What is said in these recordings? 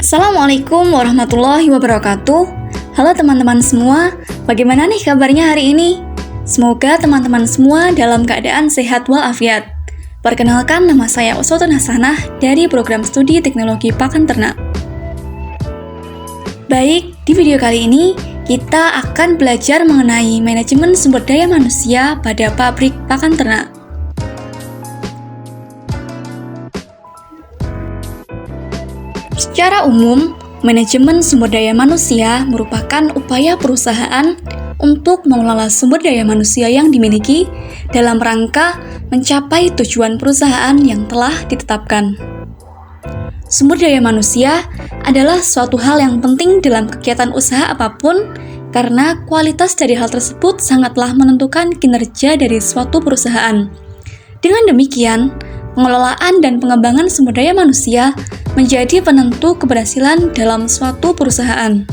Assalamualaikum warahmatullahi wabarakatuh. Halo teman-teman semua, bagaimana nih kabarnya hari ini? Semoga teman-teman semua dalam keadaan sehat walafiat. Perkenalkan, nama saya Uswatun Hasanah dari program studi teknologi pakan ternak. Baik, di video kali ini kita akan belajar mengenai manajemen sumber daya manusia pada pabrik pakan ternak. Secara umum, manajemen sumber daya manusia merupakan upaya perusahaan untuk mengelola sumber daya manusia yang dimiliki dalam rangka mencapai tujuan perusahaan yang telah ditetapkan. Sumber daya manusia adalah suatu hal yang penting dalam kegiatan usaha apapun karena kualitas dari hal tersebut sangatlah menentukan kinerja dari suatu perusahaan. Dengan demikian, pengelolaan dan pengembangan sumber daya manusia menjadi penentu keberhasilan dalam suatu perusahaan.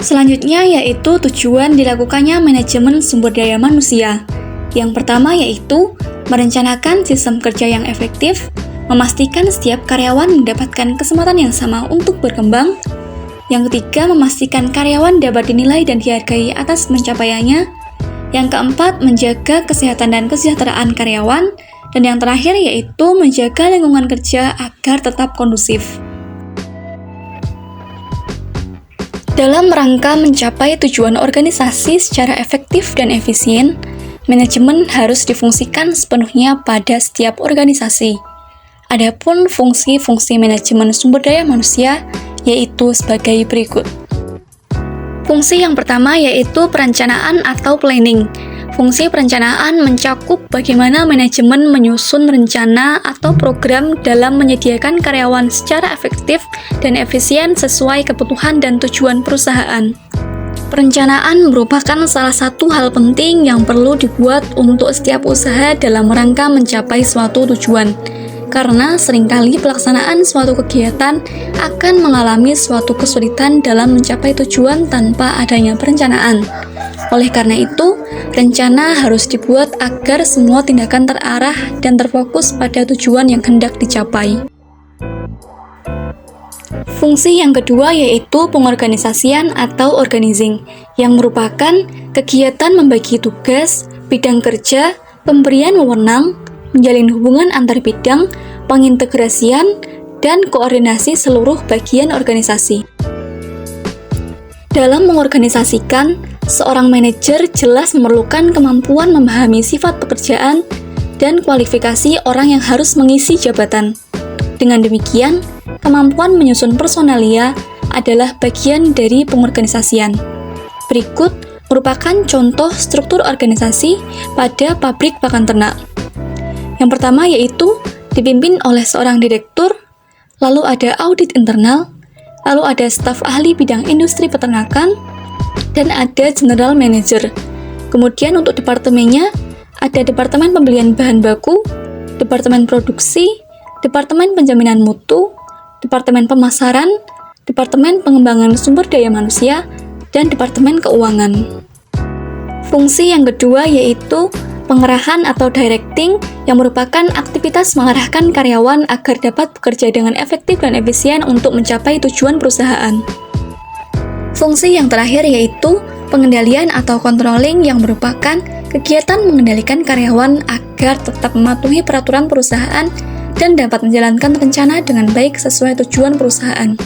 Selanjutnya yaitu tujuan dilakukannya manajemen sumber daya manusia. Yang pertama yaitu merencanakan sistem kerja yang efektif, memastikan setiap karyawan mendapatkan kesempatan yang sama untuk berkembang. Yang ketiga, memastikan karyawan dapat dinilai dan dihargai atas pencapaiannya. Yang keempat, menjaga kesehatan dan kesejahteraan karyawan. Dan yang terakhir yaitu menjaga lingkungan kerja agar tetap kondusif. Dalam rangka mencapai tujuan organisasi secara efektif dan efisien, manajemen harus difungsikan sepenuhnya pada setiap organisasi. Adapun fungsi-fungsi manajemen sumber daya manusia yaitu sebagai berikut. Fungsi yang pertama yaitu perencanaan atau planning. Fungsi perencanaan mencakup bagaimana manajemen menyusun rencana atau program dalam menyediakan karyawan secara efektif dan efisien sesuai kebutuhan dan tujuan perusahaan. Perencanaan merupakan salah satu hal penting yang perlu dibuat untuk setiap usaha dalam rangka mencapai suatu tujuan. Karena seringkali pelaksanaan suatu kegiatan akan mengalami suatu kesulitan dalam mencapai tujuan tanpa adanya perencanaan. Oleh karena itu, rencana harus dibuat agar semua tindakan terarah dan terfokus pada tujuan yang hendak dicapai. Fungsi yang kedua yaitu pengorganisasian atau organizing, yang merupakan kegiatan membagi tugas, bidang kerja, pemberian wewenang, menjalin hubungan antar bidang, pengintegrasian, dan koordinasi seluruh bagian organisasi. Dalam mengorganisasikan, seorang manajer jelas memerlukan kemampuan memahami sifat pekerjaan dan kualifikasi orang yang harus mengisi jabatan. Dengan demikian, kemampuan menyusun personalia adalah bagian dari pengorganisasian. Berikut merupakan contoh struktur organisasi pada pabrik pakan ternak. Yang pertama yaitu dipimpin oleh seorang direktur, lalu ada audit internal, lalu ada staf ahli bidang industri peternakan, dan ada general manager. Kemudian untuk departemennya, ada departemen pembelian bahan baku, departemen produksi, departemen penjaminan mutu, departemen pemasaran, departemen pengembangan sumber daya manusia, dan departemen keuangan. Fungsi yang kedua yaitu pengerahan atau directing, yang merupakan aktivitas mengarahkan karyawan agar dapat bekerja dengan efektif dan efisien untuk mencapai tujuan perusahaan. Fungsi yang terakhir yaitu pengendalian atau controlling, yang merupakan kegiatan mengendalikan karyawan agar tetap mematuhi peraturan perusahaan dan dapat menjalankan rencana dengan baik sesuai tujuan perusahaan.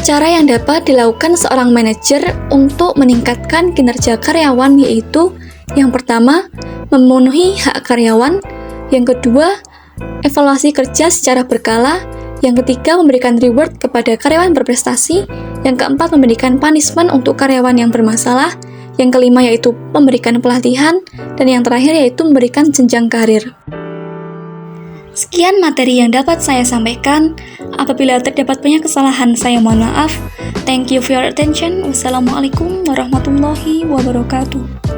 Cara yang dapat dilakukan seorang manajer untuk meningkatkan kinerja karyawan yaitu yang pertama, memenuhi hak karyawan. Yang kedua, evaluasi kerja secara berkala. Yang ketiga, memberikan reward kepada karyawan berprestasi. Yang keempat, memberikan punishment untuk karyawan yang bermasalah. Yang kelima yaitu memberikan pelatihan. Dan yang terakhir yaitu memberikan jenjang karir. Sekian materi yang dapat saya sampaikan. Apabila terdapat banyak kesalahan, saya mohon maaf. Thank you for your attention. Wassalamualaikum warahmatullahi wabarakatuh.